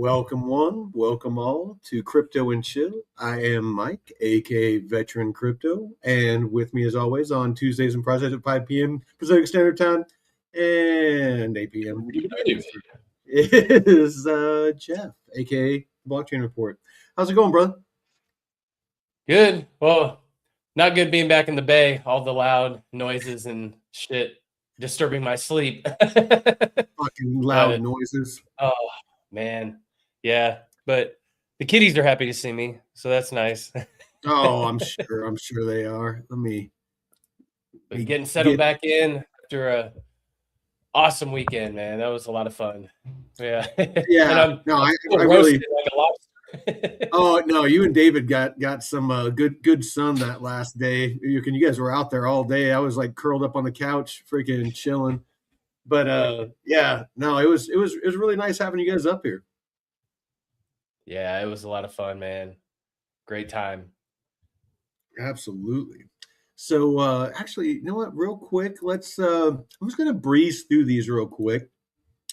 Welcome one, welcome all to Crypto and Chill. I am Mike, aka Veteran Crypto, and with me as always on Tuesdays and Fridays at 5 p.m. Pacific Standard Time and 8 p.m. is Jeff, aka Blockchain Report. How's it going, brother? Good. Well, not good being back in the Bay. All the loud noises and shit disturbing my sleep. Fucking loud noises. Oh, man. Yeah. But the kitties are happy to see me, so that's nice. Oh, I'm sure they are. But getting settled back in after a awesome weekend, man. That was a lot of fun. Yeah. Yeah. And I'm I roasted really. like a lobster. Oh no, you and David got some good sun that last day. You guys were out there all day. I was like curled up on the couch, freaking chilling. But yeah, no, it was really nice having you guys up here. Yeah, it was a lot of fun, man. Great time. Absolutely. So actually, you know what? Real quick, let's. I'm just gonna breeze through these real quick.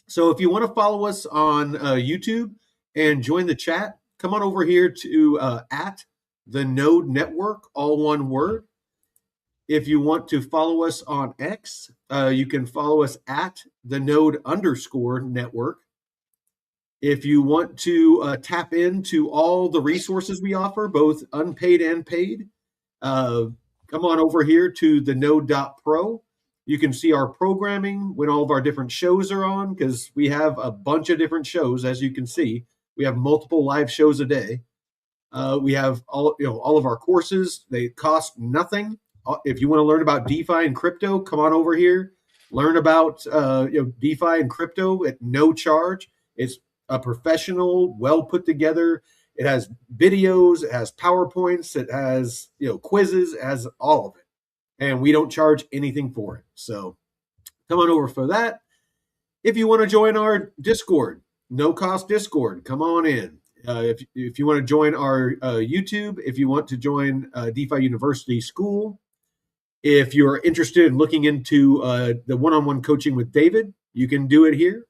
So if you want to follow us on YouTube and join the chat, come on over here to at the Node Network, all one word. If you want to follow us on X, you can follow us at the Node_network. If you want to tap into all the resources we offer, both unpaid and paid, come on over here to the Node.pro. You can see our programming when all of our different shows are on, because we have a bunch of different shows, as you can see. We have multiple live shows a day. We have all of our courses. They cost nothing. If you want to learn about DeFi and crypto, come on over here. Learn about DeFi and crypto at no charge. It's a professional, well put together. It has videos, it has PowerPoints, it has quizzes, it has all of it, and we don't charge anything for it. So come on over for that. If you want to join our Discord, no cost Discord, come on in. If you want to join our YouTube, if you want to join DeFi University School, if you're interested in looking into the one-on-one coaching with David, you can do it here.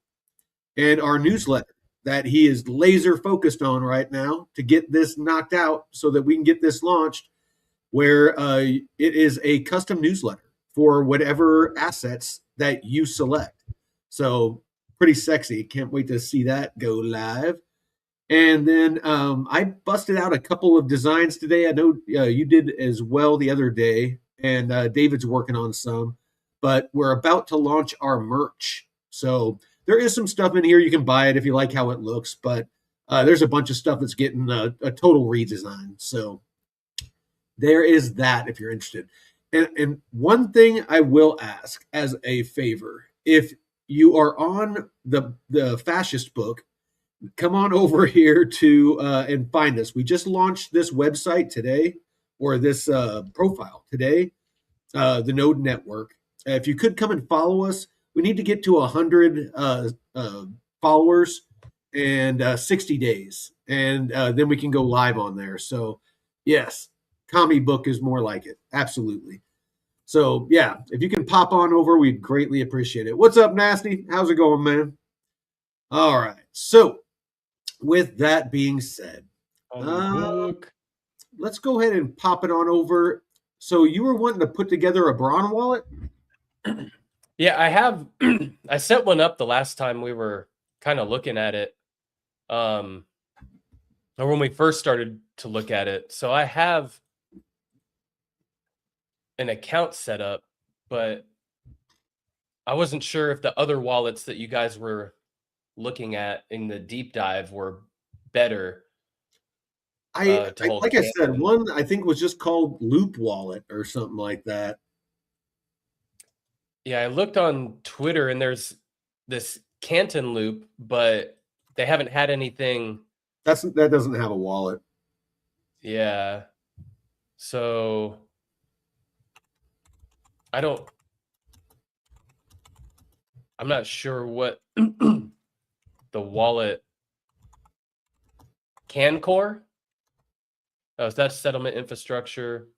And our newsletter that he is laser focused on right now to get this knocked out so that we can get this launched, where it is a custom newsletter for whatever assets that you select. So pretty sexy. Can't wait to see that go live. And then I busted out a couple of designs today. I know you did as well the other day, and David's working on some. But we're about to launch our merch. So there is some stuff in here. You can buy it if you like how it looks. But there's a bunch of stuff that's getting a total redesign. So there is that if you're interested. And one thing I will ask as a favor, if you are on the fascist book, come on over here to and find us. We just launched this website today, or this profile today, the Node Network. If you could come and follow us, we need to get to 100 followers and 60 days, and then we can go live on there. So yes, commie book is more like it. Absolutely. So yeah, if you can pop on over, we'd greatly appreciate it. What's up, Nasty? How's it going, man? All right. So with that being said, let's go ahead and pop it on over. So you were wanting to put together a Braun wallet? Yeah, I have. I set one up the last time we were kind of looking at it, or when we first started to look at it. So I have an account set up, but I wasn't sure if the other wallets that you guys were looking at in the deep dive were better. Like I said, one I think was just called Loop Wallet or something like that. Yeah, I looked on Twitter and there's this Canton Loop, but they haven't had anything. That doesn't have a wallet. Yeah. So I'm not sure what the wallet Cancore. Oh, so that's settlement infrastructure.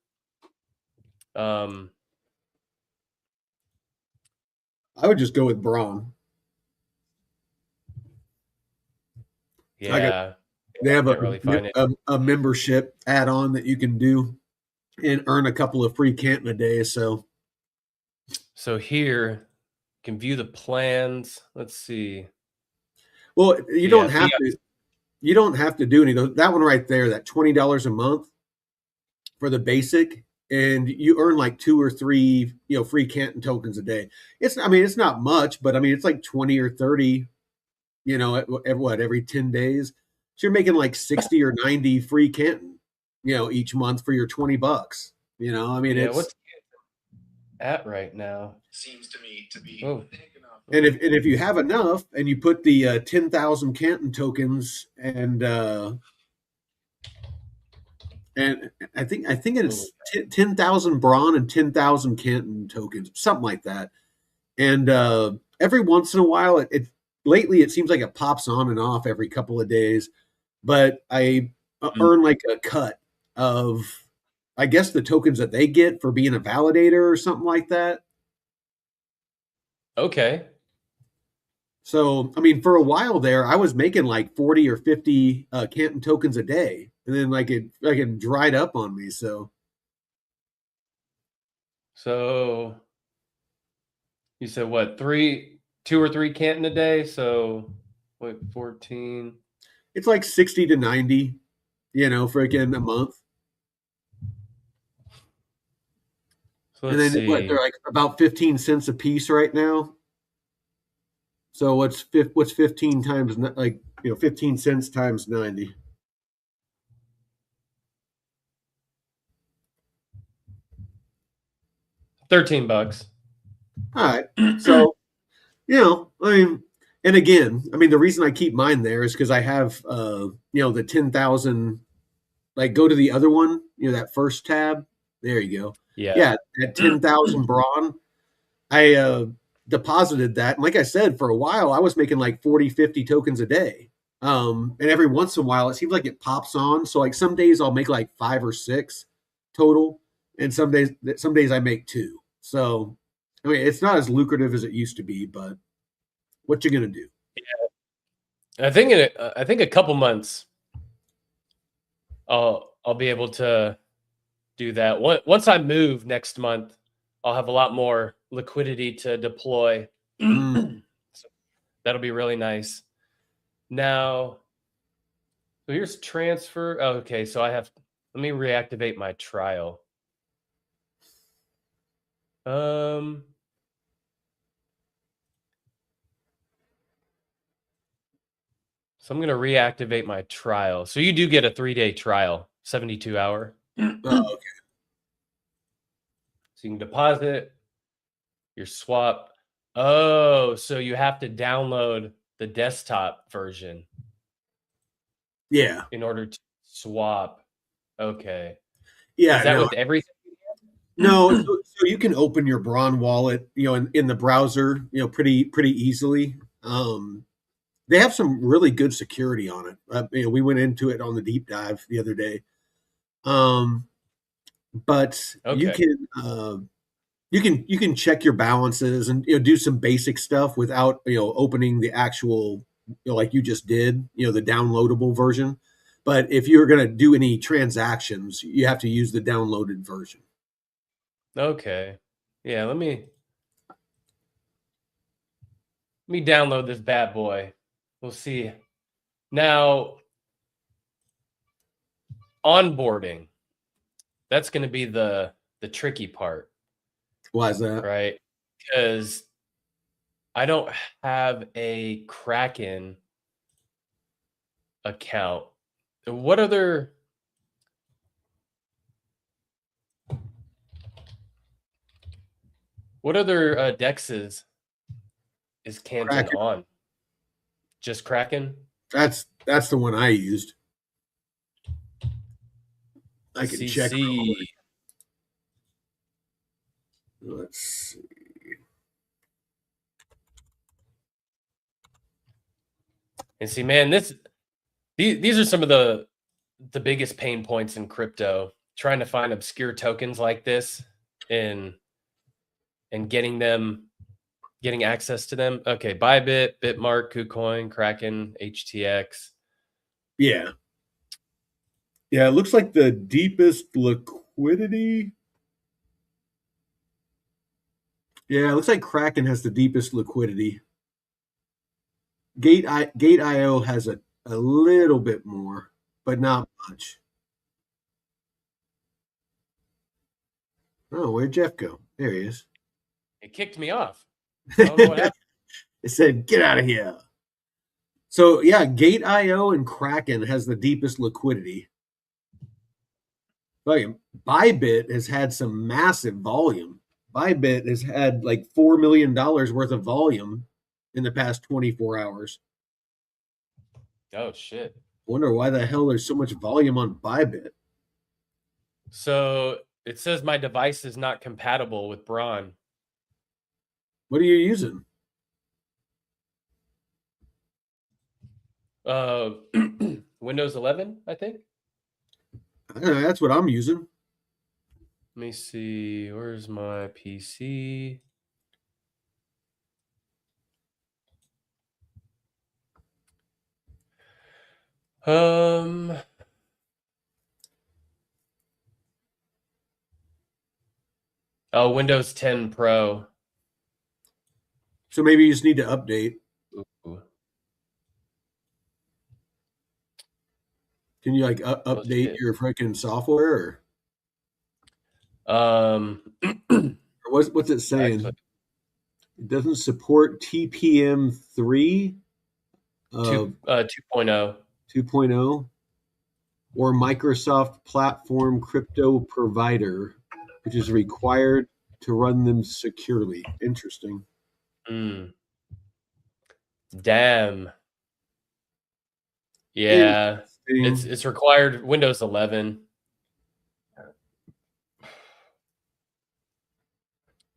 I would just go with Braun. Yeah, They have can't really find it. a membership add-on that you can do and earn a couple of free Canton a day. So here you can view the plans. Let's see. well, you Yeah, don't have to. You don't have to do any of those. That one right there, that $20 a month for the basic, and you earn like 2 or 3, free Canton tokens a day. I mean, it's not much, but I mean, it's like 20 or 30, every 10 days. So you're making like 60 or 90 free Canton, each month for your $20. I mean, yeah, it's what's at right now? Seems to me to be big enough. and if you have enough and you put the 10,000 Canton tokens and I think it's 10,000 Braun and 10,000 Canton tokens, something like that. And every once in a while, lately it seems like it pops on and off every couple of days. But I earn like a cut of, I guess, the tokens that they get for being a validator or something like that. Okay. So, I mean, for a while there, I was making like 40 or 50 Canton tokens a day. And then like it dried up on me. So you said what, 2 or 3 Canton a day? So what, 14? it's like 60 to 90, for again a month. So And let's then see. they're like about 15 cents a piece right now. So what's 15 times 15 cents times 90? $13. All right. So, I mean, and again, I mean, the reason I keep mine there is because I have, the 10,000, like go to the other one, that first tab. There you go. Yeah. Yeah. At 10,000 Braun, I deposited that. And like I said, for a while, I was making like 40, 50 tokens a day. And every once in a while, it seems like it pops on. So like some days I'll make like 5 or 6 total. And some days I make 2. So, I mean, it's not as lucrative as it used to be, but what you gonna do? Yeah. I think a couple months I'll be able to do that. Once I move next month, I'll have a lot more liquidity to deploy. So that'll be really nice. Now, so here's transfer. Oh, okay, so let me reactivate my trial. So I'm going to reactivate my trial. So you do get a 3-day trial, 72 hour. Oh, okay. So you can deposit your swap. Oh, so you have to download the desktop version. Yeah. In order to swap. Okay. Yeah. Is that with everything? No, so you can open your Braun wallet, in the browser, pretty easily. They have some really good security on it. We went into it on the deep dive the other day. But Okay. you can check your balances and do some basic stuff without opening the actual like you just did, the downloadable version. But if you're going to do any transactions, you have to use the downloaded version. Okay. Yeah, let me download this bad boy. We'll see. Now, onboarding. That's going to be the tricky part. Why is that? Right? Because I don't have a Kraken account. What other dexes is Canton Kraken. on? Just Kraken? That's the one I used. I can check. Let's see. And see, man, these are some of the biggest pain points in crypto. Trying to find obscure tokens like this and getting access to them. Okay, Bybit, Bitmark, KuCoin, Kraken, HTX. Yeah. Yeah, it looks like the deepest liquidity. Yeah, it looks like Kraken has the deepest liquidity. Gate.io has a little bit more, but not much. Oh, where'd Jeff go? There he is. It kicked me off. I don't know what happened. It said, get out of here. So yeah, Gate.io and Kraken has the deepest liquidity. Like Bybit has had some massive volume. Bybit has had like $4 million worth of volume in the past 24 hours. Oh shit. Wonder why the hell there's so much volume on Bybit. So it says my device is not compatible with Braun. What are you using? Windows 11, I think. I don't know, that's what I'm using. Let me see. Where's my PC? Oh, Windows 10 Pro. So maybe you just need to update. Ooh. Can you like update your freaking software? Or what's it saying? Actually, It doesn't support TPM 3 2.0. 2.0 or Microsoft Platform Crypto Provider, which is required to run them securely. Interesting. Damn. Yeah. It's required Windows 11.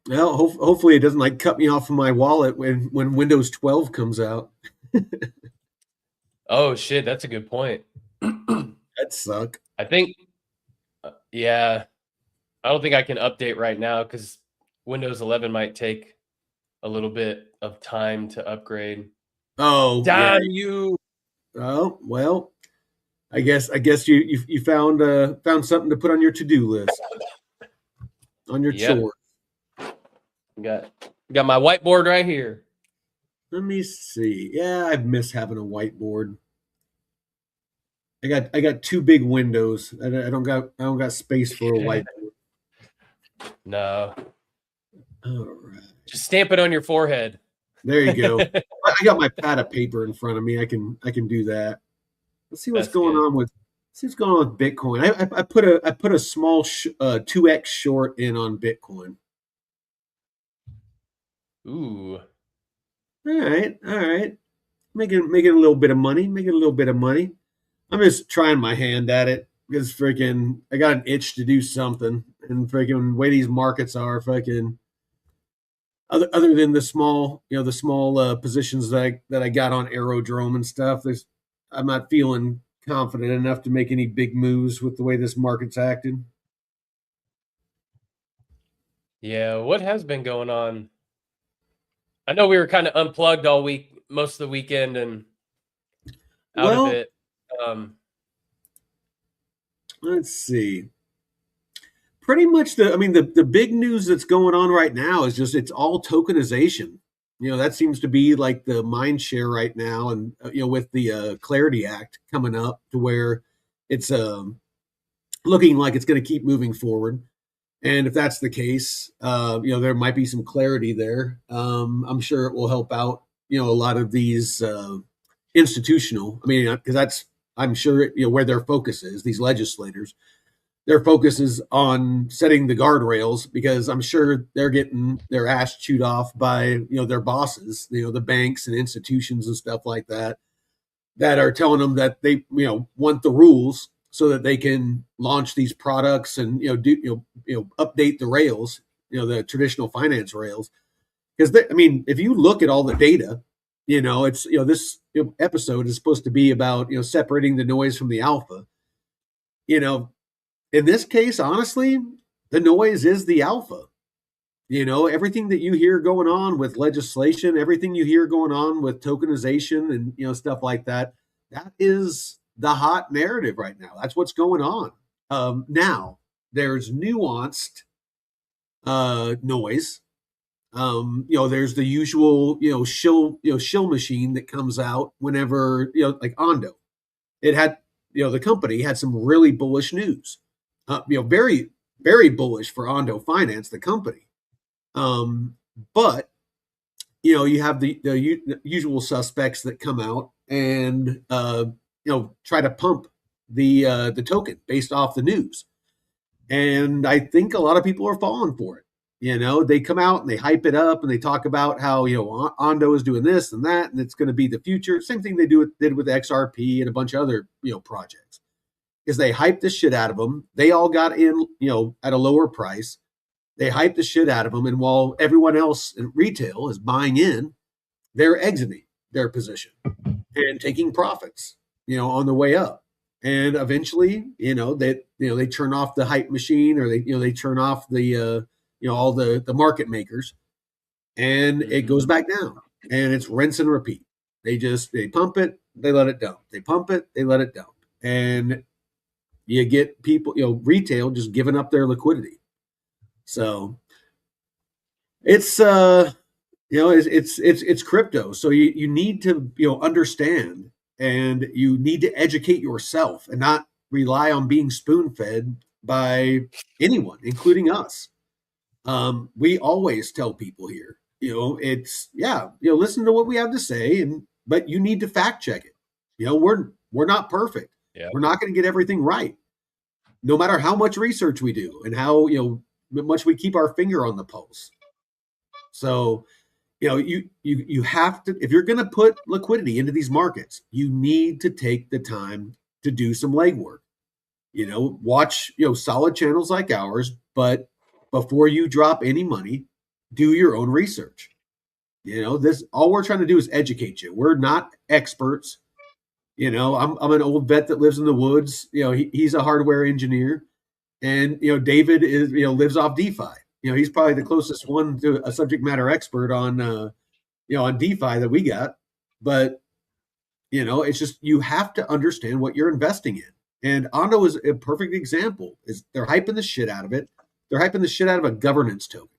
Well, hopefully it doesn't like cut me off of my wallet when Windows 12 comes out. Oh shit, that's a good point. That'd suck. I think, yeah, I don't think I can update right now because Windows 11 might take a little bit of time to upgrade. Oh, damn you! Oh well, I guess you found something to put on your to-do list, on your chore. Got my whiteboard right here. Let me see. Yeah, I miss having a whiteboard. I got two big windows. I don't got space for a whiteboard. No. All right. Just stamp it on your forehead. There you go. I got my pad of paper in front of me. I can do that. Let's see what's going on with Bitcoin. I put a small 2x short in on Bitcoin. Ooh. All right. Making a little bit of money. I'm just trying my hand at it because freaking I got an itch to do something, and freaking way these markets are freaking. Other than the small positions that I got on Aerodrome and stuff, I'm not feeling confident enough to make any big moves with the way this market's acting. Yeah, what has been going on? I know we were kind of unplugged all week, most of the weekend, and out of it. Let's see. Pretty much the big news that's going on right now is just it's all tokenization. That seems to be like the mind share right now, and with the Clarity Act coming up to where it's looking like it's going to keep moving forward. And if that's the case, there might be some clarity there. I'm sure it will help out, a lot of these institutional. Because I'm sure where their focus is. These legislators, their focus is on setting the guardrails because I'm sure they're getting their ass chewed off by their bosses, the banks and institutions and stuff like that are telling them that they want the rules so that they can launch these products and update the rails, the traditional finance rails. Because if you look at all the data, it's this episode is supposed to be about separating the noise from the alpha. In this case, honestly, the noise is the alpha. Everything that you hear going on with legislation, everything you hear going on with tokenization and stuff like that, that is the hot narrative right now. That's what's going on. Now there's nuanced noise. There's the usual, shill machine that comes out whenever, like Ondo. It had, the company had some really bullish news. Very, very bullish for Ondo Finance, the company. But you have the usual suspects that come out and try to pump the token based off the news. And I think a lot of people are falling for it. They come out and they hype it up and they talk about how, Ondo is doing this and that, and it's going to be the future. Same thing they did with XRP and a bunch of other, projects, is they hyped the shit out of them. They all got in, at a lower price. They hyped the shit out of them. And while everyone else in retail is buying in, they're exiting their position and taking profits, on the way up. And eventually, they turn off the hype machine, or they turn off the, all the market makers, and it goes back down, and it's rinse and repeat. They pump it, they let it dump. They pump it, they let it dump. And you get people, retail just giving up their liquidity. So it's it's crypto. So you need to understand, and you need to educate yourself and not rely on being spoon-fed by anyone, including us. We always tell people here, listen to what we have to say, but you need to fact check it. We're not perfect. Yeah. We're not going to get everything right, no matter how much research we do and how much we keep our finger on the pulse. So, you have to, if you're going to put liquidity into these markets, you need to take the time to do some legwork. Watch solid channels like ours, but before you drop any money, do your own research. This, all we're trying to do is educate you. We're not experts. I'm an old vet that lives in the woods. He's a hardware engineer, and David is lives off DeFi. He's probably the closest one to a subject matter expert on on DeFi that we got. But it's just, you have to understand what you're investing in. And Ondo is a perfect example. Is they're hyping the shit out of it. They're hyping the shit out of a governance token.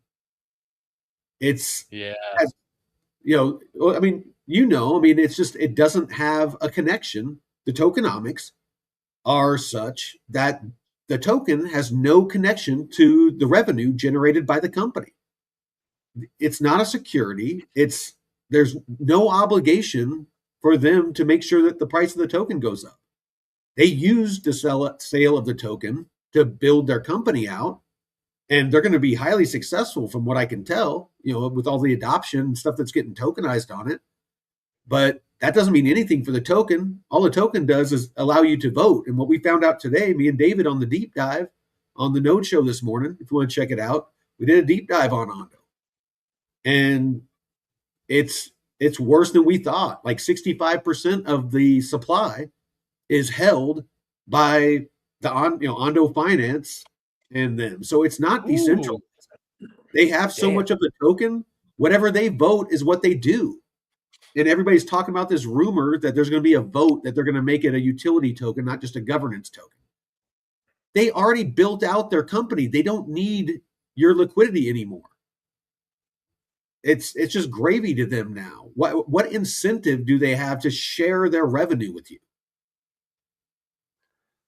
It's it's just, it doesn't have a connection. The tokenomics are such that the token has no connection to the revenue generated by the company. It's not a security. There's no obligation for them to make sure that the price of the token goes up. They used the sale of the token to build their company out, and they're going to be highly successful from what I can tell, with all the adoption and stuff that's getting tokenized on it. But that doesn't mean anything for the token. All the token does is allow you to vote. And what we found out today, me and David on the deep dive on the Node Show this morning, if you want to check it out, we did a deep dive on Ondo. And it's worse than we thought. Like 65% of the supply is held by the Ondo Finance and them. So it's not decentralized. They have so much of the token. Whatever they vote is what they do. And everybody's talking about this rumor that there's going to be a vote that they're going to make it a utility token, not just a governance token. They already built out their company. They don't need your liquidity anymore. It's just gravy to them now. What incentive do they have to share their revenue with you?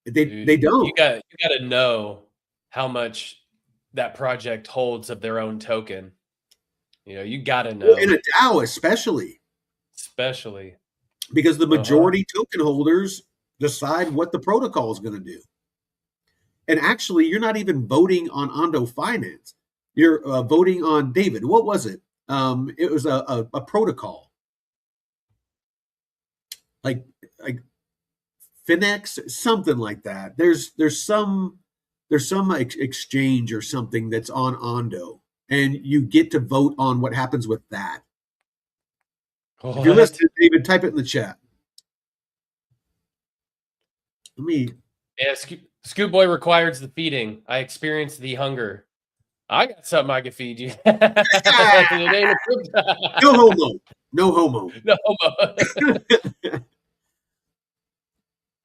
They don't. You got to know how much that project holds of their own token. You got to know. In a DAO especially. Because the majority token holders decide what the protocol is going to do. And actually, you're not even voting on Ondo Finance. You're voting on, David, what was it? It was a protocol. Like Finex, something like that. There's some exchange or something that's on Ondo, and you get to vote on what happens with that. If you're listening, David, type it in the chat. Scoop Boy requires the feeding. I experienced the hunger. I got something I can feed you. No homo. No homo. No homo.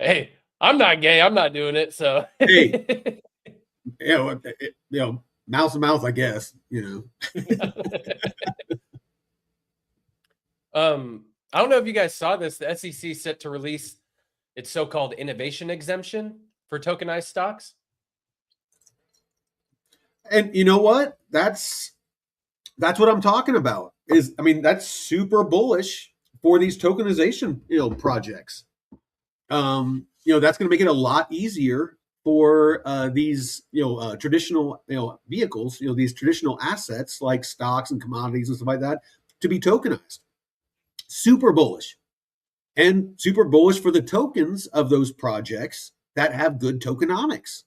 Hey, I'm not gay. I'm not doing it. So Hey, mouth to mouth, I guess. I don't know if you guys saw this. The SEC is set to release its so-called innovation exemption for tokenized stocks. And you know what? That's what I'm talking about. That's super bullish for these tokenization projects. That's going to make it a lot easier for these traditional vehicles, these traditional assets like stocks and commodities and stuff like that to be tokenized. Super bullish. And super bullish for the tokens of those projects that have good tokenomics.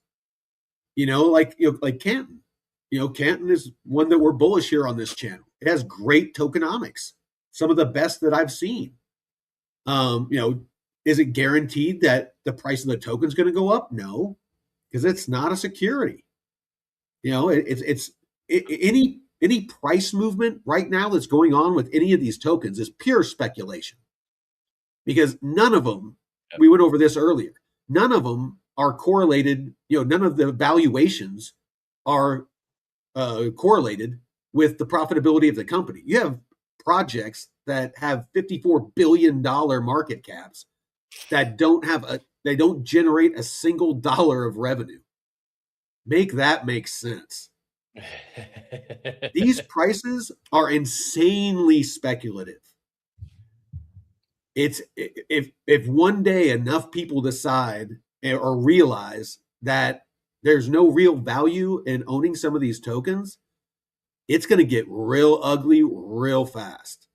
Like Canton. Canton is one that we're bullish here on this channel. It has great tokenomics, some of the best that I've seen. Is it guaranteed that the price of the token is going to go up? No, because it's not a security. It's any price movement right now that's going on with any of these tokens is pure speculation. Because none of them, we went over this earlier, none of them are correlated. None of the valuations are correlated with the profitability of the company. You have projects that have $54 billion market caps that they don't generate a single dollar of revenue. Make that make sense. These prices are insanely speculative. It's if one day enough people decide or realize that there's no real value in owning some of these tokens, it's going to get real ugly real fast.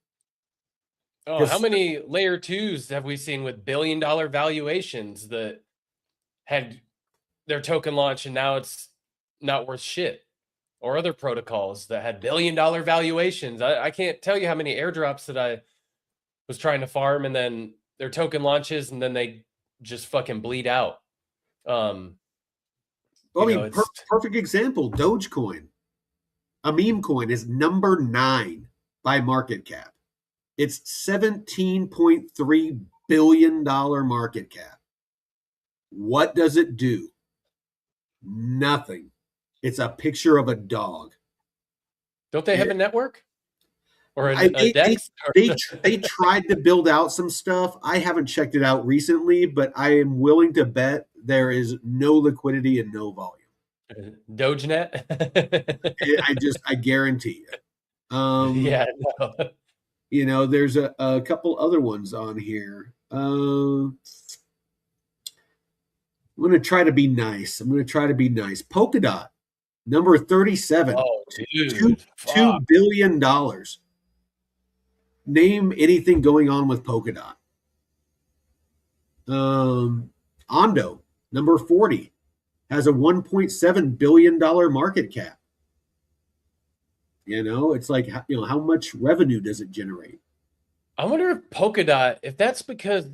Oh, how many layer 2s have we seen with billion-dollar valuations that had their token launch and now it's not worth shit? Or other protocols that had billion-dollar valuations. I can't tell you how many airdrops that I was trying to farm and then their token launches and then they just fucking bleed out. Perfect example, Dogecoin. A meme coin is number 9 by market cap. It's $17.3 billion market cap. What does it do? Nothing. It's a picture of a dog. Don't they have a network? Or a DEX? They tried to build out some stuff. I haven't checked it out recently, but I am willing to bet there is no liquidity and no volume. DogeNet? I guarantee it. Yeah. No. There's a couple other ones on here. I'm going to try to be nice. Polkadot, number 37. Oh, dude. $2 billion. Name anything going on with Polkadot. Ondo, number 40, has a $1.7 billion market cap. It's like, how much revenue does it generate? I wonder if Polkadot, if that's because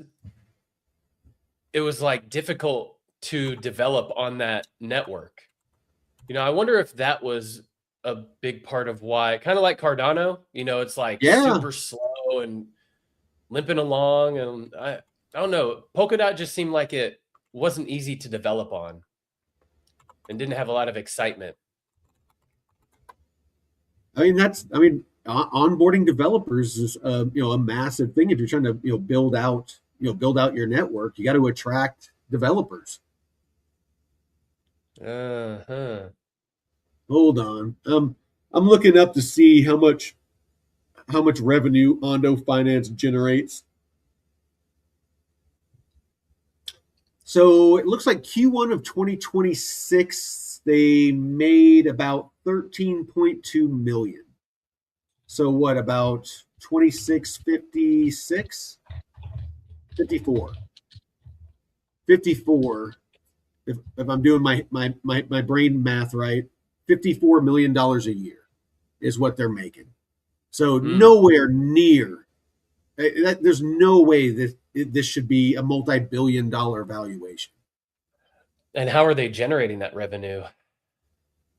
it was like difficult to develop on that network. I wonder if that was a big part of why, kind of like Cardano, it's like super slow and limping along. And I don't know. Polkadot just seemed like it wasn't easy to develop on and didn't have a lot of excitement. Onboarding developers is a massive thing. If you're trying to build out your network, you got to attract developers. Hold on. I'm looking up to see how much revenue Ondo Finance generates. So it looks like Q1 of 2026 they made about 13.2 million. So what, about 2656? 54. If I'm doing my brain math right, $54 million a year is what they're making. So nowhere near. There's no way that this should be a multi-billion-dollar valuation. And how are they generating that revenue?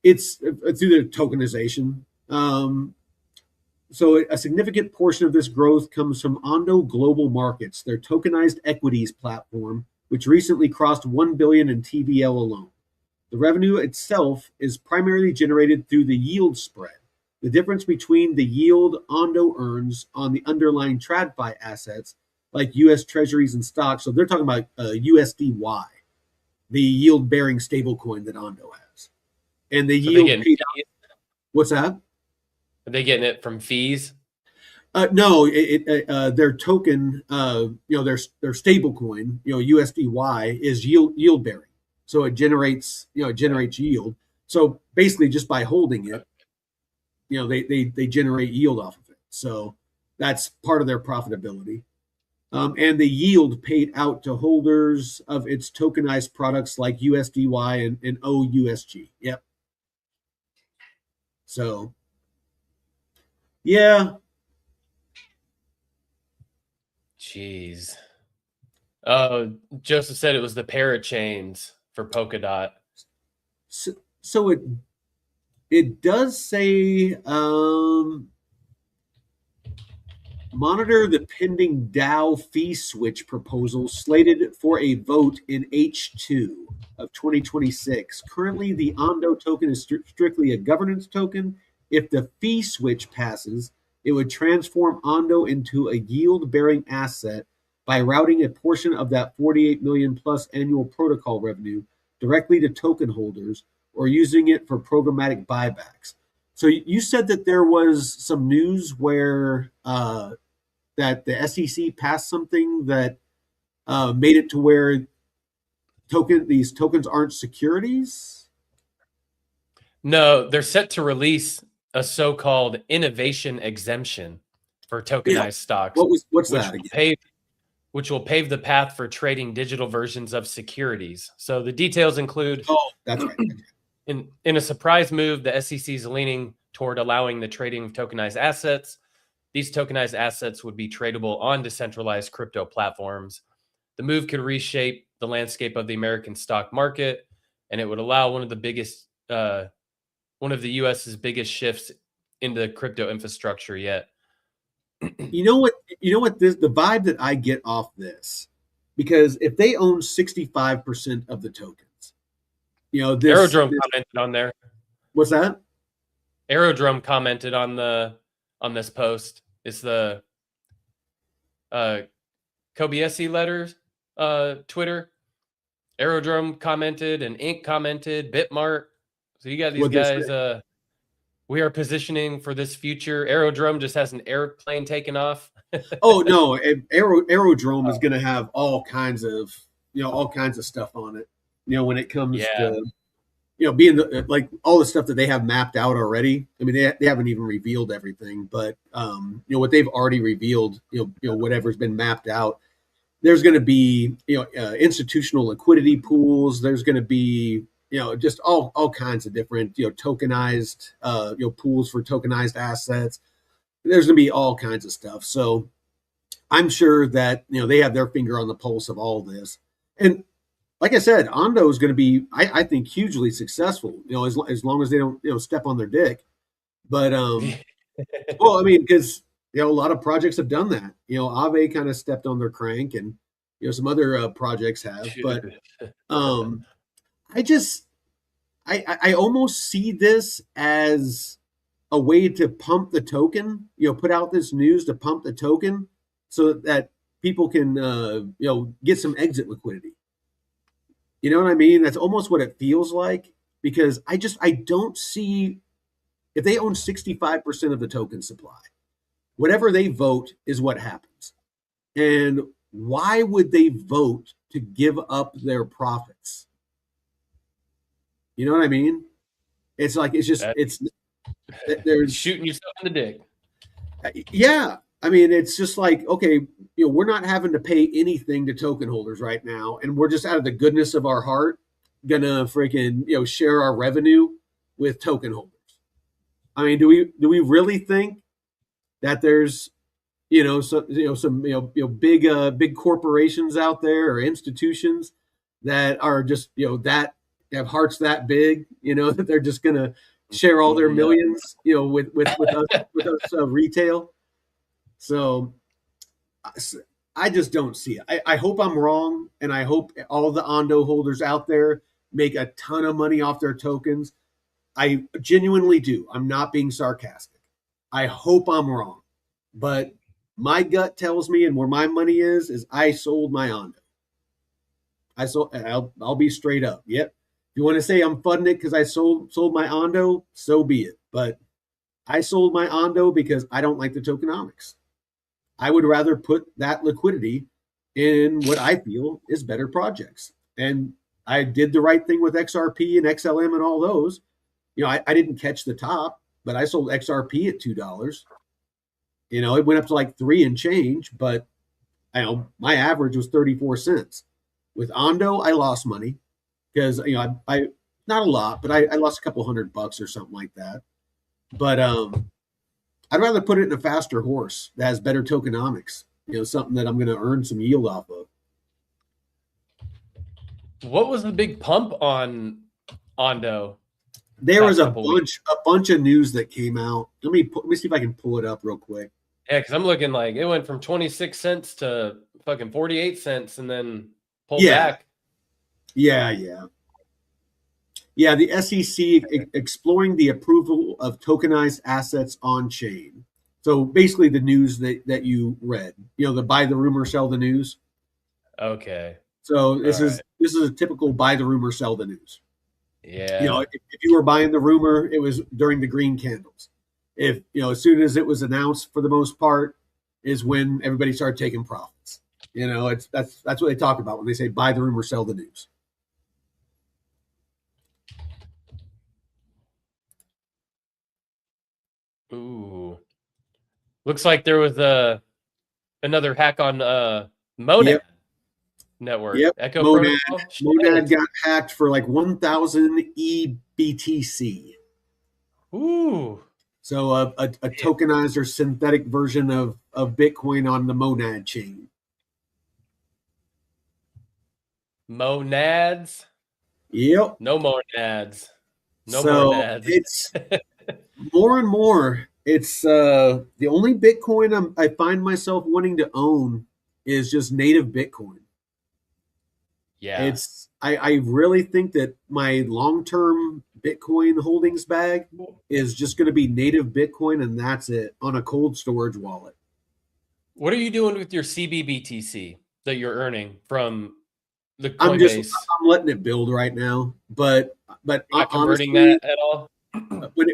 It's through the tokenization. So a significant portion of this growth comes from Ondo Global Markets, their tokenized equities platform, which recently crossed 1 billion in TVL alone. The revenue itself is primarily generated through the yield spread, the difference between the yield Ondo earns on the underlying TradFi assets like U.S. Treasuries and stocks. So they're talking about USDY, the yield-bearing stablecoin that Ondo has, and the yield paid out. What's that? Are they getting it from fees? No, their token, their stable coin, USDY is yield bearing, so it generates yield. So basically, just by holding it, they generate yield off of it. So that's part of their profitability. And the yield paid out to holders of its tokenized products like USDY and OUSG. Yep. So, yeah. Jeez. Joseph said it was the parachains for Polkadot. So it does say monitor the pending DAO fee switch proposal slated for a vote in H2 of 2026. Currently, the Ondo token is strictly a governance token. If the fee switch passes, it would transform Ondo into a yield-bearing asset by routing a portion of that 48 million plus annual protocol revenue directly to token holders or using it for programmatic buybacks. So you said that there was some news where that the SEC passed something that made it to where these tokens aren't securities? No, they're set to release a so-called innovation exemption for tokenized stocks. What's that again? Which will pave the path for trading digital versions of securities. So the details include... Oh, that's right. In a surprise move, the SEC is leaning toward allowing the trading of tokenized assets. These tokenized assets would be tradable on decentralized crypto platforms. The move could reshape the landscape of the American stock market, and it would allow one of the U.S.'s biggest shifts into crypto infrastructure yet. You know what? The vibe that I get off this, because if they own 65% of the tokens, Aerodrome commented on there. What's that? Aerodrome commented on this post. It's the Kobayashi letters, Twitter. Aerodrome commented and Inc. commented, Bitmart. So you got these guys. We are positioning for this future. Aerodrome just has an airplane taking off. Oh no, Aerodrome is going to have all kinds of stuff on it. When it comes to being like all the stuff that they have mapped out already. I mean, they haven't even revealed everything, but what they've already revealed, whatever's been mapped out, there's going to be institutional liquidity pools. There's going to be just all kinds of different tokenized pools for tokenized assets. There's going to be all kinds of stuff. So I'm sure that they have their finger on the pulse of all this. And like I said, Ondo is going to be, I think, hugely successful. As long as they don't step on their dick. But well, I mean, because a lot of projects have done that. Aave kind of stepped on their crank, and some other projects have. But I almost see this as a way to pump the token. Put out this news to pump the token so that people can get some exit liquidity. You know what I mean? That's almost what it feels like, because I don't see, if they own 65% of the token supply, whatever they vote is what happens. And why would they vote to give up their profits? You know what I mean? It's like, there's shooting yourself in the dick. Yeah. I mean, it's just like, okay, we're not having to pay anything to token holders right now, and we're just out of the goodness of our heart gonna freaking share our revenue with token holders. I mean, do we really think that there's some big corporations out there or institutions that are just that have hearts that big that they're just gonna share all their millions with us retail? So I just don't see it. I hope I'm wrong, and I hope all the Ondo holders out there make a ton of money off their tokens. I genuinely do. I'm not being sarcastic. I hope I'm wrong, but my gut tells me, and where my money is I sold my Ondo. I'll be straight up. Yep. If you want to say I'm funding it because I sold my Ondo, so be it. But I sold my Ondo because I don't like the tokenomics. I would rather put that liquidity in what I feel is better projects. And I did the right thing with XRP and XLM and all those. I didn't catch the top, but I sold XRP at $2. It went up to like 3 and change, but my average was 34 cents. With Ondo, I lost money because I not a lot, but I lost a couple $100 or something like that. But I'd rather put it in a faster horse that has better tokenomics. Something that I'm going to earn some yield off of. What was the big pump on Ondo? There was a bunch of news that came out. Let me see if I can pull it up real quick. Yeah, because I'm looking like it went from 26 cents to fucking 48 cents and then pulled back. Yeah. The SEC exploring the approval of tokenized assets on chain. So basically the news that you read, the buy the rumor, sell the news. Okay. So this is a typical buy the rumor, sell the news. Yeah. If you were buying the rumor, it was during the green candles. If as soon as it was announced, for the most part, is when everybody started taking profits. That's what they talk about when they say buy the rumor, sell the news. Ooh. Looks like there was another hack on Monad network. Yep. Echo Monad. Protocol. Monad got hacked for like 1,000 EBTC. Ooh. So a tokenized or synthetic version of Bitcoin on the Monad chain. Monads? Yep. No monads. No so monads. It's more and more. It's the only Bitcoin I find myself wanting to own is just native Bitcoin. Yeah. I really think that my long-term Bitcoin holdings bag is just going to be native Bitcoin, and that's it, on a cold storage wallet. What are you doing with your CBBTC that you're earning from the Coinbase? I'm letting it build right now, but You're not converting honestly, that at all? when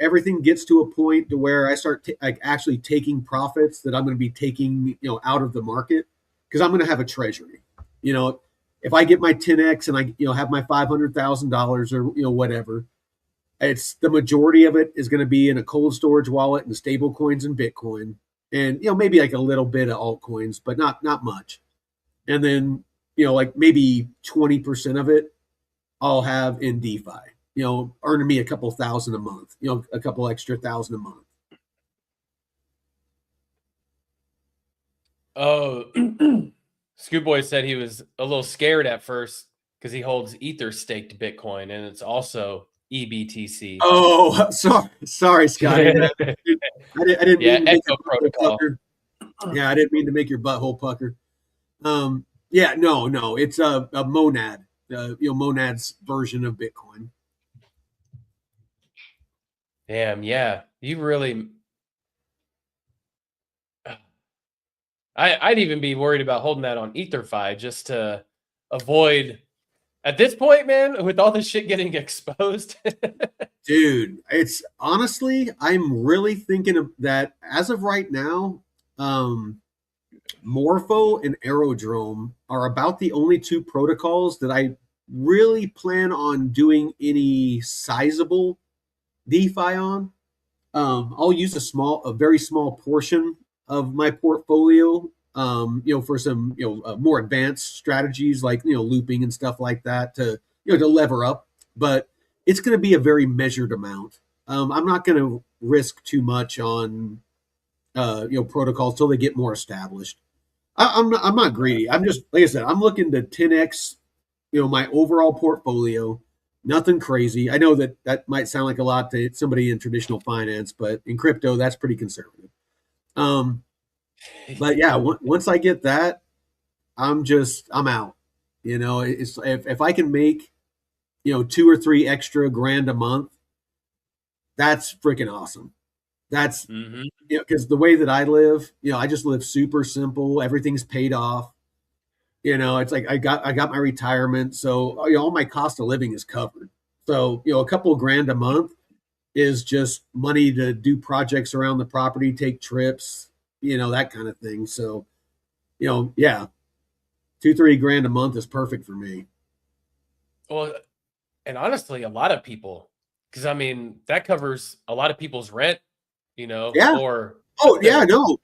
everything gets to a point to where I start actually taking profits that I'm going to be taking out of the market, because I'm going to have a treasury. If I get my 10x and I have my $500,000 or whatever, it's the majority of it is going to be in a cold storage wallet and stable coins and Bitcoin, and maybe like a little bit of altcoins, but not much. And then like maybe 20% of it I'll have in DeFi. Earning me a couple thousand a month. A couple extra thousand a month. Oh. Scootboy said he was a little scared at first because he holds Ether staked Bitcoin, and it's also EBTC. Oh, sorry, Scotty. I didn't mean to make Echo Protocol. pucker. Yeah, I didn't mean to make your butthole pucker. No, it's a Monad. Monad's version of Bitcoin. Damn, yeah, you really. I'd even be worried about holding that on EtherFi just to avoid. At this point, man, with all this shit getting exposed. Dude, it's honestly, I'm really thinking of that as of right now. Morpho and Aerodrome are about the only two protocols that I really plan on doing any sizable DeFi on. I'll use a very small portion of my portfolio, for some, more advanced strategies like, looping and stuff like that to lever up. But it's going to be a very measured amount. I'm not going to risk too much on, protocols till they get more established. I'm not greedy. I'm just, like I said, I'm looking to 10x, my overall portfolio. Nothing crazy. I know that might sound like a lot to somebody in traditional finance, but in crypto, that's pretty conservative. But yeah, once I get that, I'm out. It's if I can make, 2 or 3 extra grand a month, that's freaking awesome. That's, Hmm. because the way that I live, I just live super simple. Everything's paid off. It's like I got my retirement, so all my cost of living is covered. So a couple of grand a month is just money to do projects around the property, take trips, that kind of thing. So yeah, 2-3 grand a month is perfect for me. Well, and honestly, a lot of people, because I mean, that covers a lot of people's rent, Yeah. or Oh yeah, their no,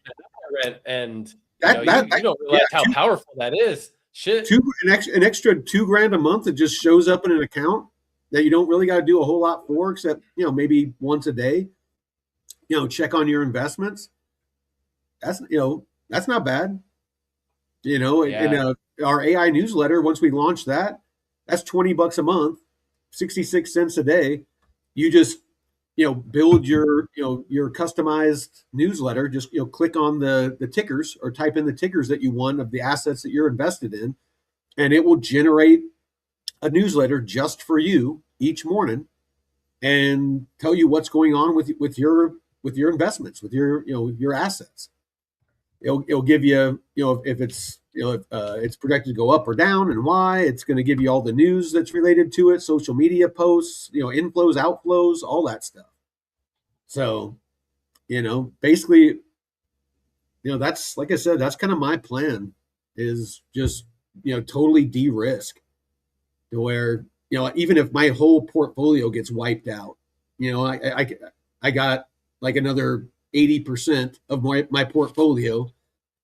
rent, and you that don't yeah, realize how powerful that is. Shit. an extra 2 grand a month that just shows up in an account that you don't really got to do a whole lot for, except maybe once a day. Check on your investments. That's not bad. In Yeah. our AI newsletter, once we launch that, that's $20 a month, 66 cents a day. You just build your customized newsletter. Just click on the tickers or type in the tickers that you want of the assets that you're invested in, and it will generate a newsletter just for you each morning and tell you what's going on with your investments, with your assets. It'll give you, if it's it's projected to go up or down and why. It's going to give you all the news that's related to it, social media posts, inflows, outflows, all that stuff. So basically, that's, like I said, that's kind of my plan, is just totally de-risk to where even if my whole portfolio gets wiped out, I got like another 80% of my portfolio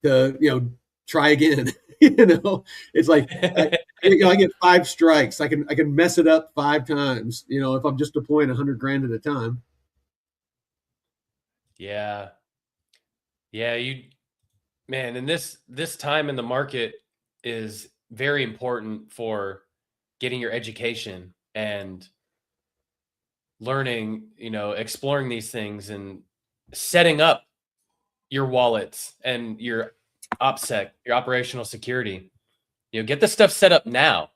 to try again. It's like I get 5 strikes. I can mess it up 5 times. If I'm just deploying 100 grand at a time. Yeah. Yeah. Man, and this time in the market is very important for getting your education and learning, exploring these things and setting up your wallets and your OPSEC, your operational security. Get the stuff set up now.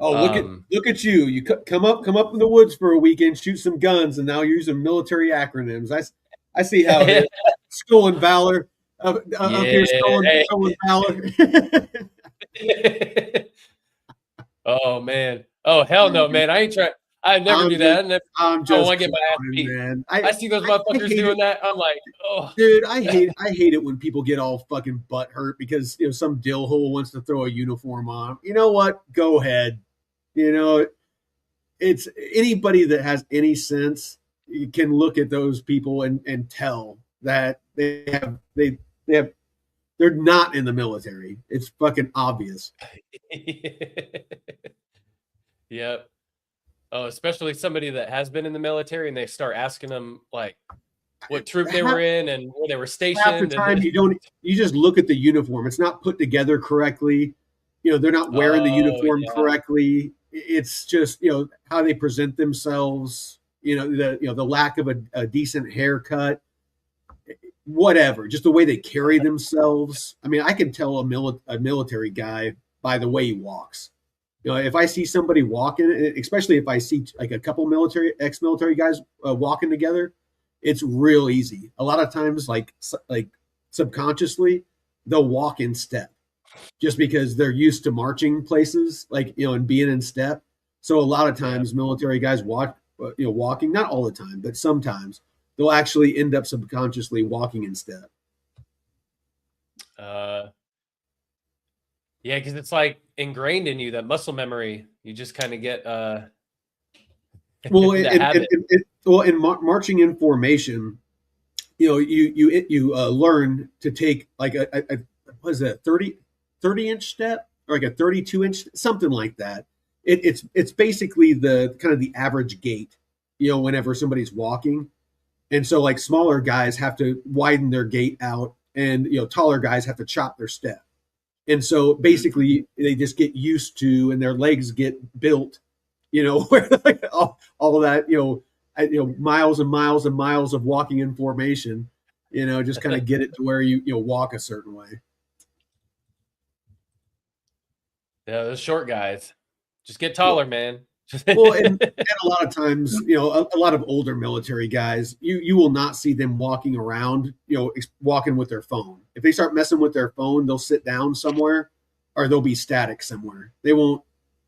Oh, Um, look at you! You come up in the woods for a weekend, shoot some guns, and now you're using military acronyms. I see how it is. Stolen valor up here, yeah. stolen valor. Oh man. Oh hell no, man. I ain't trying. I never I'm do just that. I'm I just want to get my ass clowning, beat. man. I see those I motherfuckers hate it, doing that. I'm like, oh. dude. I hate it when people get all fucking butt hurt because some dillhole wants to throw a uniform on. You know what? Go ahead. You know it's anybody that has any sense. You can look at those people and tell that they're not in the military. It's fucking obvious. Yep. Oh, especially somebody that has been in the military and they start asking them like what troop they were in and where they were Half the stationed. time And you just look at the uniform. It's not put together correctly. They're not wearing the oh uniform yeah. correctly. It's just how they present themselves. The lack of a decent haircut, whatever. Just the way they carry themselves. I mean, I can tell a military guy by the way he walks. If I see somebody walking, especially if I see like a couple ex-military guys walking together, it's real easy. A lot of times, like subconsciously, they'll walk in step just because they're used to marching places, like and being in step. So a lot of Yeah. times, military guys walking, not all the time, but sometimes they'll actually end up subconsciously walking in step. Uh, yeah, because it's like ingrained in you, that muscle memory. You just kind of get Well, the habit. in marching in formation, you learn to take like a what is it, 30-inch step or like a 32-inch, something like that. It's basically the kind of the average gait, whenever somebody's walking. And so like smaller guys have to widen their gait out, and taller guys have to chop their step. And so basically they just get used to, and their legs get built, where like all of that, miles and miles and miles of walking in formation. Just kind of get it to where you walk a certain way. Yeah, those short guys. Just get taller, man. Well, and a lot of times, a lot of older military guys, you will not see them walking around, walking with their phone. If they start messing with their phone, they'll sit down somewhere, or they'll be static somewhere. They won't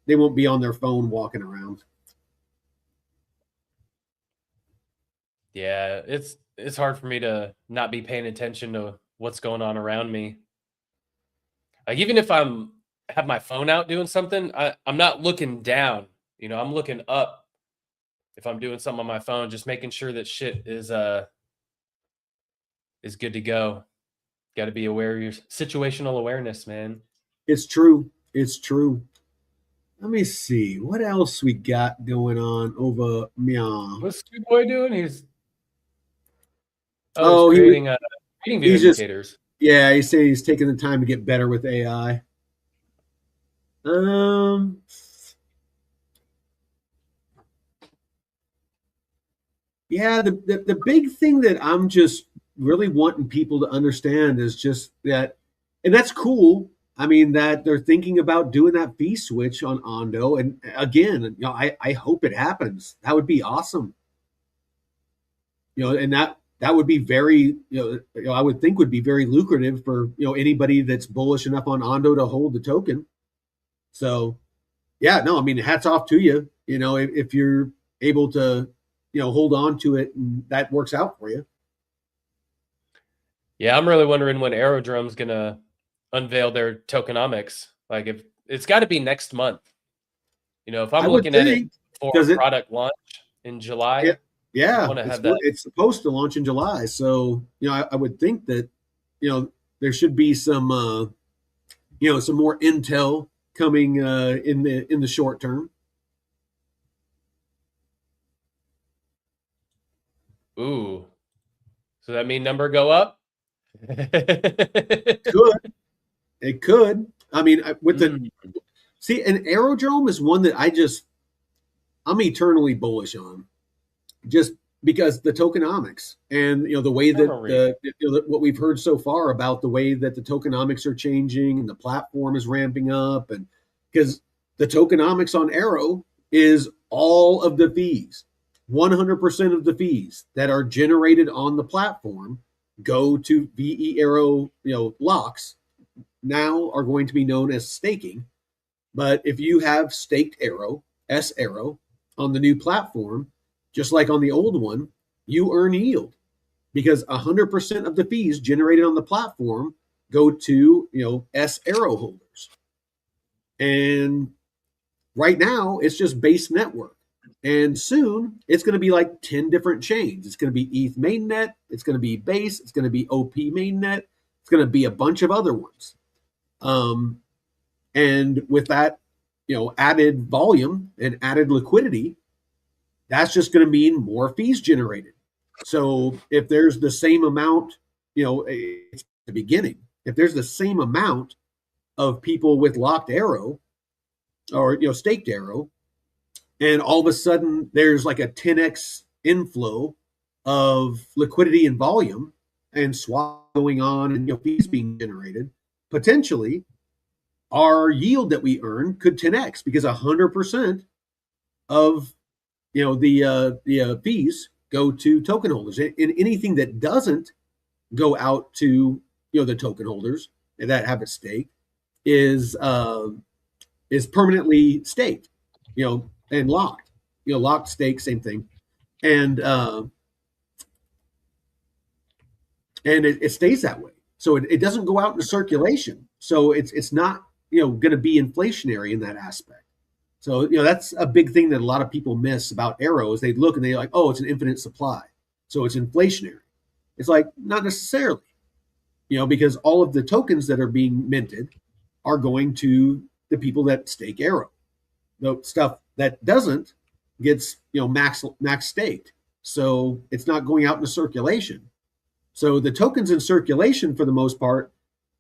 be on their phone walking around. Yeah, it's hard for me to not be paying attention to what's going on around me. Like even if have my phone out doing something, I'm not looking down. I'm looking up if I'm doing something on my phone, just making sure that shit is good to go. Got to be aware of your situational awareness, man. It's true. It's true. Let me see what else we got going on over meow. What's Stu Boy doing? He's he's creating reading view indicators. Yeah, he's saying he's taking the time to get better with AI. Yeah, the big thing that I'm just really wanting people to understand is just that, and that's cool. I mean, that they're thinking about doing that fee switch on Ondo. And again, I hope it happens. That would be awesome. And that would be very, I would think would be very lucrative for, anybody that's bullish enough on Ondo to hold the token. So, yeah, no, I mean, hats off to you, if you're able to, hold on to it and that works out for you. Yeah, I'm really wondering when Aerodrome's going to unveil their tokenomics. Like if it's got to be next month. If I'm looking at it for product launch in July. Yeah, it's supposed to launch in July. So, I would think that, there should be some, some more intel coming in the short term. Ooh, so that mean number go up? It could. I mean, with an Aerodrome is one that I'm eternally bullish on, just because the tokenomics and the way that what we've heard so far about the way that the tokenomics are changing and the platform is ramping up, and because the tokenomics on Aero is all of the fees. 100% of the fees that are generated on the platform go to VE Aero, locks now are going to be known as staking. But if you have staked Aero, S Aero on the new platform, just like on the old one, you earn yield because 100% of the fees generated on the platform go to, S Aero holders. And right now it's just base network. And soon it's going to be like 10 different chains. It's going to be ETH mainnet. It's going to be Base. It's going to be OP mainnet. It's going to be a bunch of other ones. And with that, added volume and added liquidity, that's just going to mean more fees generated. So if there's the same amount, it's the beginning. If there's the same amount of people with locked Aero or, staked Aero, and all of a sudden there's like a 10x inflow of liquidity and volume and swap going on and fees being generated, potentially our yield that we earn could 10x because 100% of the fees go to token holders, and anything that doesn't go out to the token holders that have it staked is permanently staked, and locked, locked, stake, same thing. And it stays that way. So it doesn't go out into circulation. So it's not, going to be inflationary in that aspect. So, that's a big thing that a lot of people miss about Aero is they look and they're like, oh, it's an infinite supply. So it's inflationary. It's like, not necessarily, because all of the tokens that are being minted are going to the people that stake Aero. The stuff that doesn't gets, max staked. So it's not going out into circulation. So the tokens in circulation, for the most part,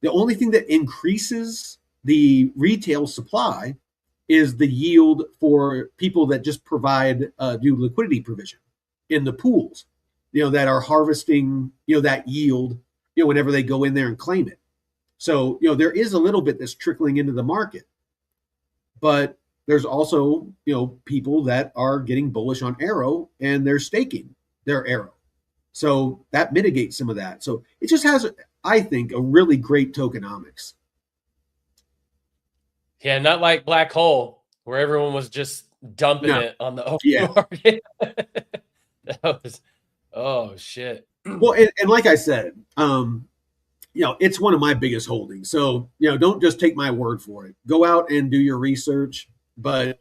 the only thing that increases the retail supply is the yield for people that just provide do liquidity provision in the pools. that are harvesting, that yield, whenever they go in there and claim it. So, there is a little bit that's trickling into the market, but there's also, people that are getting bullish on Arrow and they're staking their Arrow. So that mitigates some of that. So it just has, I think, a really great tokenomics. Yeah, not like Black Hole, where everyone was just dumping it on the open market. That was, oh shit. Well, and like I said, it's one of my biggest holdings. So, don't just take my word for it. Go out and do your research. But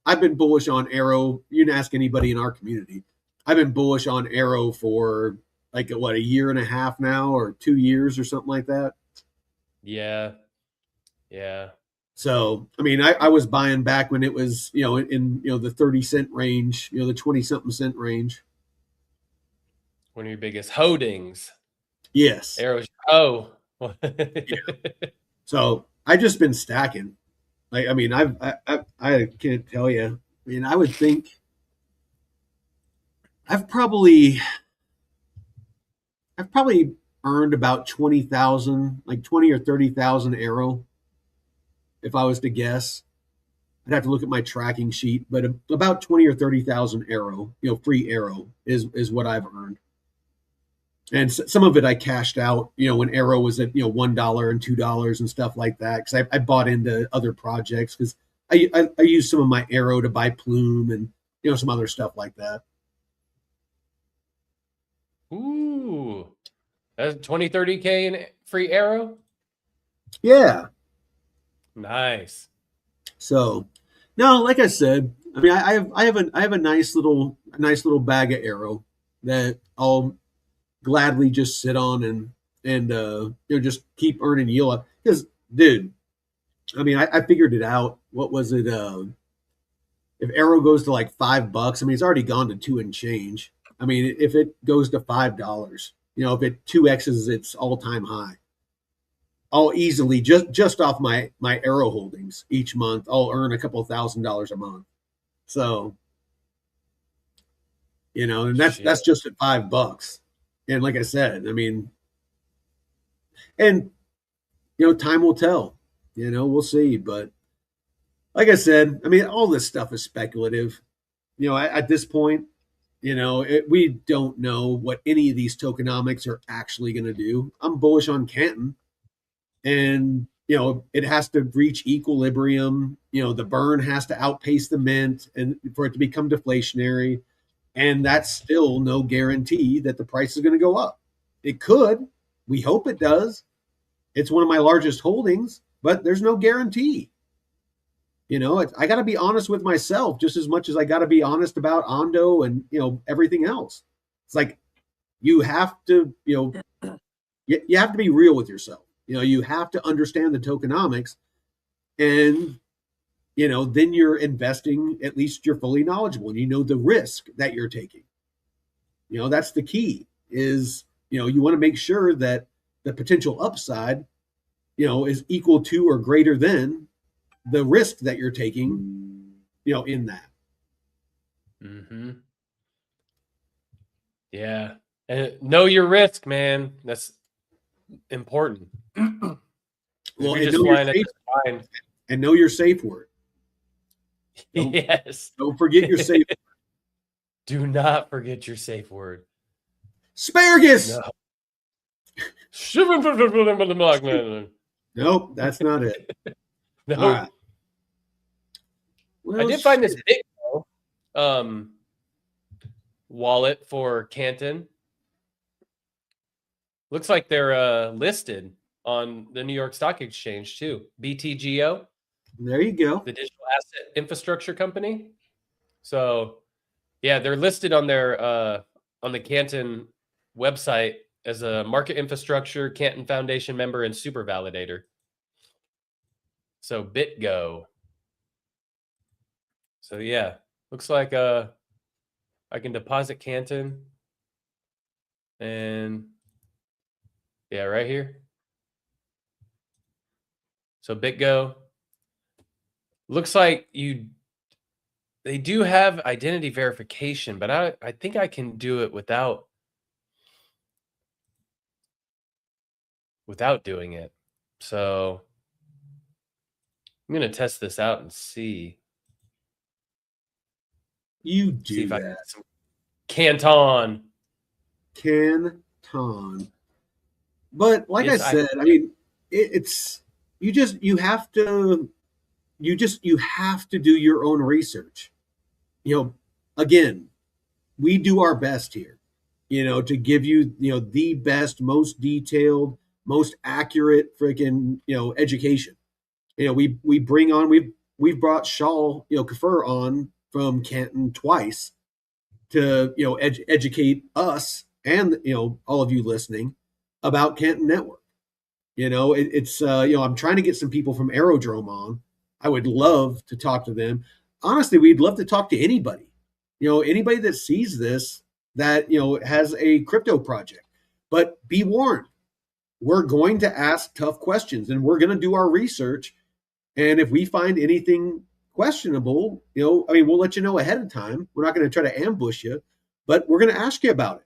I've been bullish on Arrow. You can ask anybody in our community. I've been bullish on Arrow for like a year and a half now, or 2 years or something like that. Yeah. Yeah. So, I mean, I was buying back when it was, in the 30-cent range, the 20-something cent range. One of your biggest holdings. Yes. Arrows. Oh. Yeah. So I've just been stacking. I mean, I can't tell you. I mean, I would think I've probably earned about 20,000, like 20 or 30,000 Arrow. If I was to guess, I'd have to look at my tracking sheet, but about 20 or 30,000 Arrow, free Arrow is what I've earned. And some of it I cashed out, when Arrow was at, $1 and $2 and stuff like that. Cause I bought into other projects because I used some of my Arrow to buy Plume and, some other stuff like that. Ooh, that's 20, 30K in free Arrow. Yeah. Nice. So, no, like I said, I mean, I have a nice little bag of Arrow that I'll gladly just sit on and just keep earning yield. Because, dude, I mean, I figured it out. What was it? If Arrow goes to like $5, I mean, it's already gone to 2 and change. I mean, if it goes to $5, if it 2x's its all-time high, I'll easily just off my Arrow holdings each month, I'll earn a couple $1,000s a month. So, and that's just at $5. And like I said, I mean, and time will tell. We'll see. But like I said, I mean, all this stuff is speculative. At this point, we don't know what any of these tokenomics are actually going to do. I'm bullish on Canton. And, it has to reach equilibrium. The burn has to outpace the mint and for it to become deflationary. And that's still no guarantee that the price is going to go up. It could. We hope it does. It's one of my largest holdings, but there's no guarantee. I got to be honest with myself just as much as I got to be honest about Ondo and, everything else. It's like you have to, you have to be real with yourself. You have to understand the tokenomics and, then you're investing, at least you're fully knowledgeable and you know the risk that you're taking. That's the key is, you want to make sure that the potential upside, is equal to or greater than the risk that you're taking, in that. Mm-hmm. Yeah. And know your risk, man. That's important. Well, and know your safe word. Yes. Don't forget your safe word. Do not forget your safe word. Asparagus. No. Nope, that's not it. No. All right. Well, I did find this BitGo wallet for Canton. Looks like they're listed on the New York Stock Exchange too. BTGO. There you go. The digital asset infrastructure company. So, yeah, they're listed on their on the Canton website as a market infrastructure, Canton Foundation member, and super validator. So BitGo. So yeah, looks like I can deposit Canton, and yeah, right here. So BitGo. Looks like they do have identity verification, but I think I can do it without without doing it. So I'm going to test this out and see. You do See if I that. can get some Canton. Canton. But like Yes, I said, I mean, it's you have to do your own research. Again, we do our best here, to give you, the best, most detailed, most accurate freaking, education. We bring on, we've brought Shaw, Kafir on from Canton twice to, educate us and, all of you listening about Canton Network. It's I'm trying to get some people from Aerodrome on. I would love to talk to them. Honestly, we'd love to talk to anybody. Anybody that sees this that has a crypto project. But be warned, we're going to ask tough questions and we're going to do our research. And if we find anything questionable, we'll let you know ahead of time. We're not going to try to ambush you, but we're going to ask you about it.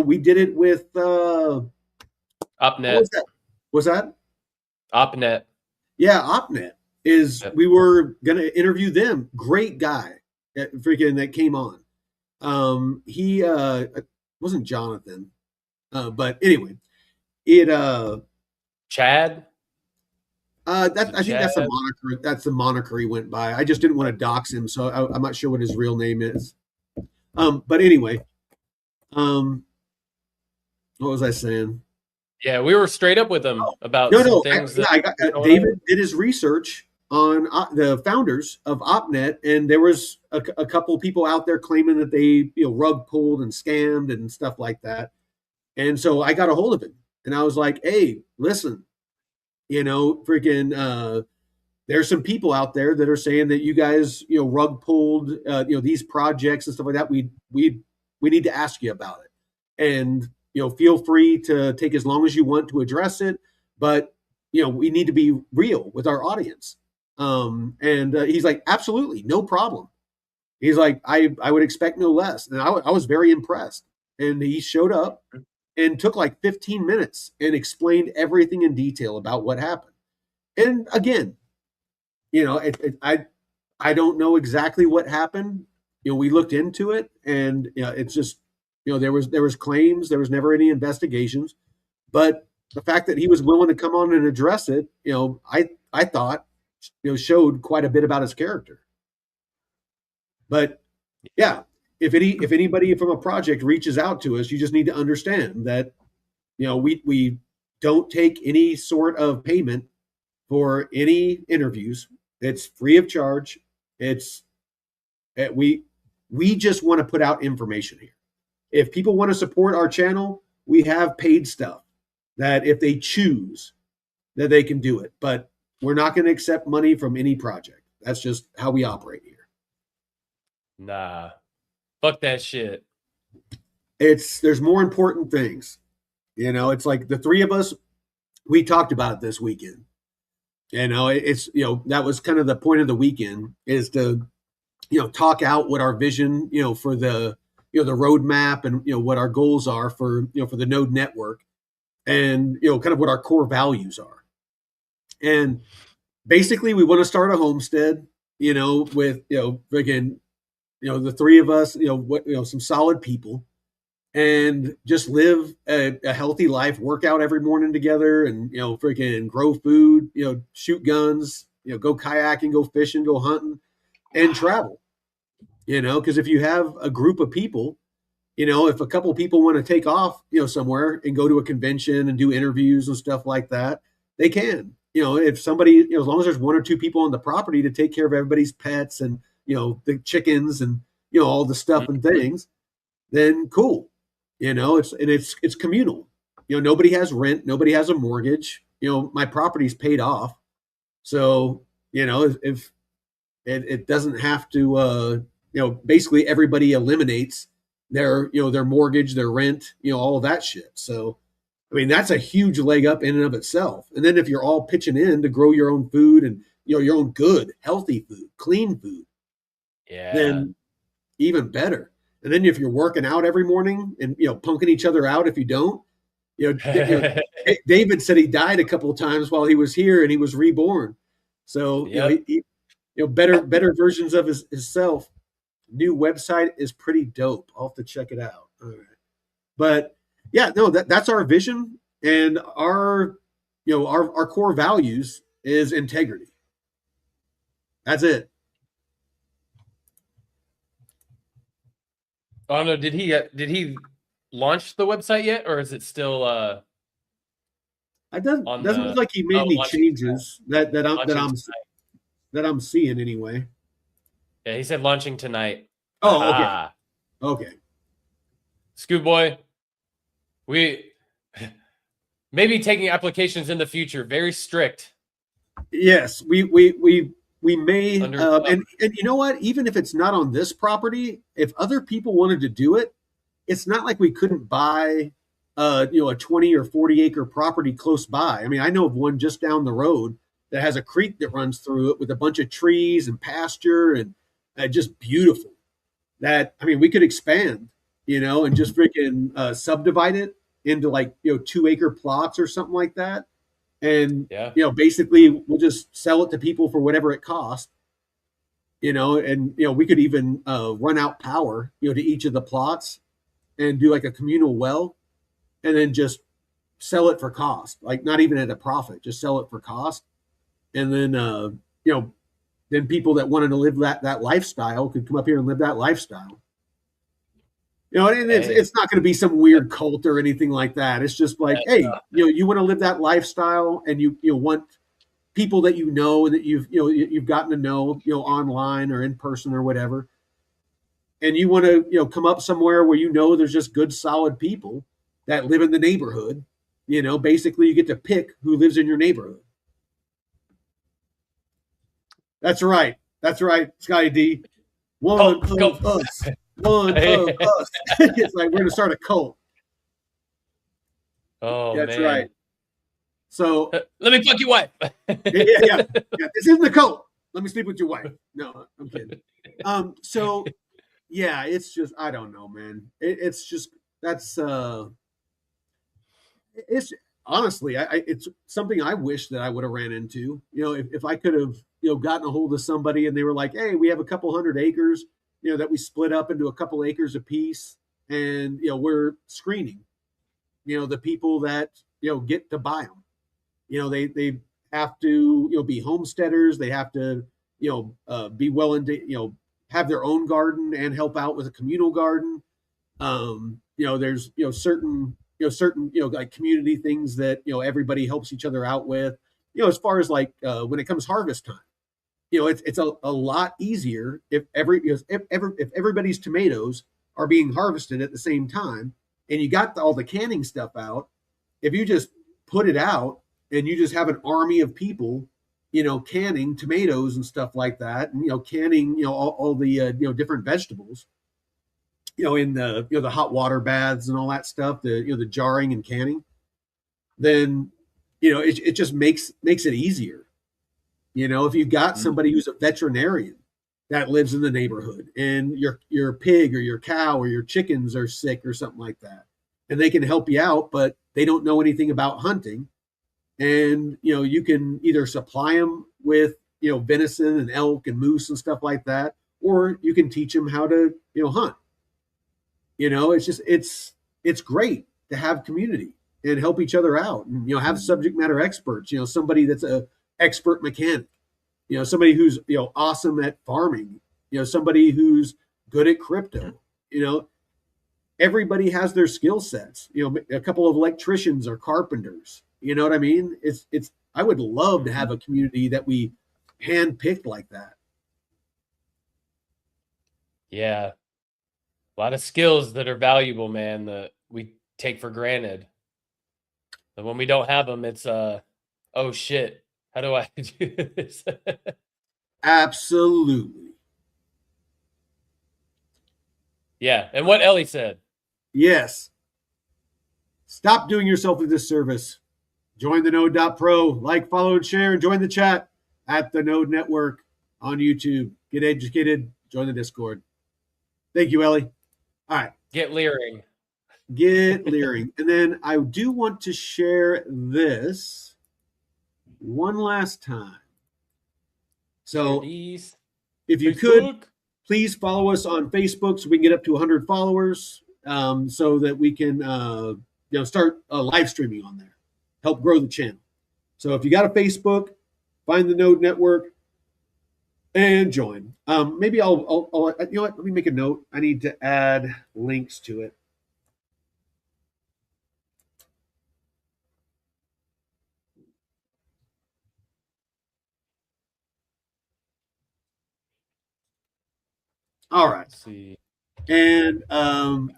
We did it with OpNet. Was that OpNet? Yeah, OpNet is. Yep. We were going to interview them. Great guy, that came on. He wasn't Jonathan, but anyway, Chad. I think that's the moniker. That's the moniker he went by. I just didn't want to dox him, so I'm not sure what his real name is. But anyway, what was I saying? Yeah, we were straight up with him about things. David did his research on the founders of OpNet, and there was a couple of people out there claiming that they rug pulled and scammed and stuff like that. And so I got a hold of him, and I was like, "Hey, listen, freaking." There's some people out there that are saying that you guys, rug pulled, these projects and stuff like that. We need to ask you about it, and feel free to take as long as you want to address it, but we need to be real with our audience. And he's like, absolutely, no problem. He's like, I would expect no less, and I was very impressed. And he showed up and took like 15 minutes and explained everything in detail about what happened. And again, I don't know exactly what happened. We looked into it, and it's just, there was claims, there was never any investigations, but the fact that he was willing to come on and address it, I thought, showed quite a bit about his character. But yeah, if anybody from a project reaches out to us, you just need to understand that, we don't take any sort of payment for any interviews. It's free of charge. We just want to put out information here. If people want to support our channel, we have paid stuff that if they choose, that they can do it. But we're not going to accept money from any project. That's just how we operate here. Nah, fuck that shit. There's more important things. It's like the three of us, we talked about it this weekend. That was kind of the point of the weekend, is to, talk out what our vision, for the roadmap and, what our goals are for the node network, and, kind of what our core values are. And basically we want to start a homestead, with, again, the three of us, some solid people, and just live a healthy life, work out every morning together, and, freaking grow food, shoot guns, go kayaking, go fishing, go hunting, and travel. Because if you have a group of people, if a couple of people want to take off, somewhere and go to a convention and do interviews and stuff like that, they can. If somebody, as long as there's one or two people on the property to take care of everybody's pets and, the chickens and, all the stuff and things, then cool. It's communal. Nobody has rent, nobody has a mortgage. My property's paid off. So, if it doesn't have to, basically everybody eliminates their mortgage, their rent, all of that shit. So, that's a huge leg up in and of itself. And then if you're all pitching in to grow your own food and, your own good, healthy food, clean food, then even better. And then if you're working out every morning and, punking each other out if you don't, David said he died a couple of times while he was here, and he was reborn. So Yep. better versions of himself. New website is pretty dope. I'll have to check it out. All right. But yeah, no, that's our vision, and our core values is integrity. That's it. I don't know. Did he launch the website yet, or is it still? It doesn't look like he made any changes that I'm seeing anyway. Yeah, he said launching tonight. Oh, okay. Okay. Scoot Boy, we maybe taking applications in the future. Very strict. Yes, we may, and you know what? Even if it's not on this property, if other people wanted to do it, it's not like we couldn't buy, a 20 or 40 acre property close by. I mean, I know of one just down the road that has a creek that runs through it with a bunch of trees and pasture and just beautiful. That, I mean, we could expand, and just freaking subdivide it into 2-acre plots or something like that. And, basically we'll just sell it to people for whatever it costs, and, we could even run out power, to each of the plots and do like a communal well and then just sell it for cost, like not even at a profit, just sell it for cost. And then, then people that wanted to live that lifestyle could come up here and live that lifestyle. And it's not going to be some weird cult or anything like that. It's just like, hey, you want to live that lifestyle, and you want people that and that you've gotten to know, online or in person or whatever, and you want to come up somewhere where there's just good, solid people that live in the neighborhood. Basically, you get to pick who lives in your neighborhood. That's right, Scotty D. One of us. One of us. It's like we're going to start a cult. Oh, that's man. right. So let me fuck your wife. yeah. This isn't the cult. Let me sleep with your wife. No, I'm kidding. So yeah, it's just, I don't know, man. It's just, that's it's honestly, it's something I wish that I would have ran into. If I could have gotten a hold of somebody and they were like, hey, we have a couple hundred acres, that we split up into a couple acres apiece, and we're screening the people that get to buy them. They have to be homesteaders. They have to be willing to have their own garden and help out with a communal garden. There's certain like community things that everybody helps each other out with. As far as like when it comes harvest time, it's a lot easier if everybody's tomatoes are being harvested at the same time, and you got all the canning stuff out. If you just put it out and you just have an army of people, canning tomatoes and stuff like that, and canning all the different vegetables, in the hot water baths and all that stuff, the jarring and canning, then it just makes it easier. If you got somebody who's a veterinarian that lives in the neighborhood, and your pig or your cow or your chickens are sick or something like that, and they can help you out, but they don't know anything about hunting, and you can either supply them with venison and elk and moose and stuff like that, or you can teach them how to hunt. It's just it's great to have community and help each other out, and have subject matter experts. Somebody that's a expert mechanic, somebody who's awesome at farming, somebody who's good at crypto. Everybody has their skill sets. A couple of electricians or carpenters. You know what I mean? It's I would love to have a community that we handpicked like that. Yeah, a lot of skills that are valuable, man, that we take for granted. And when we don't have them, it's oh shit, how do I do this? Absolutely. Yeah, and what Ellie said. Yes. Stop doing yourself a disservice. Join the Node.pro. Like, follow, and share, and join the chat at the Node Network on YouTube. Get educated. Join the Discord. Thank you, Ellie. All right. Get leering. Get leering. And then I do want to share this one last time. So Please. if you could, please follow us on Facebook so we can get up to 100 followers, so that we can start live streaming on there, help grow the channel. So if you got a Facebook, find the Node Network and join. Maybe I'll you know what? Let me make a note. I need to add links to it. All right. Let's see. And the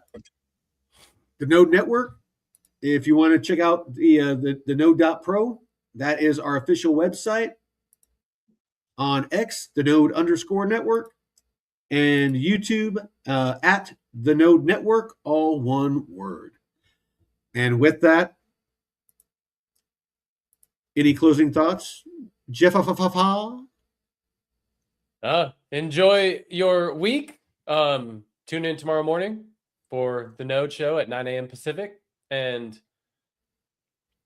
Node Network, if you want to check out the Node.pro, that is our official website. On X, the Node_network, and YouTube at the Node Network, all one word. And with that, any closing thoughts? Jeff? Enjoy your week. Tune in tomorrow morning for the Node Show at 9 a.m. Pacific. And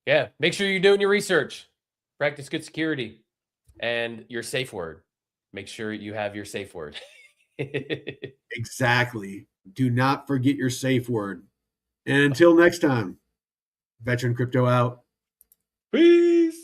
yeah, make sure you're doing your research. Practice good security and your safe word. Make sure you have your safe word. Exactly. Do not forget your safe word. And until next time, Veteran Crypto out. Peace.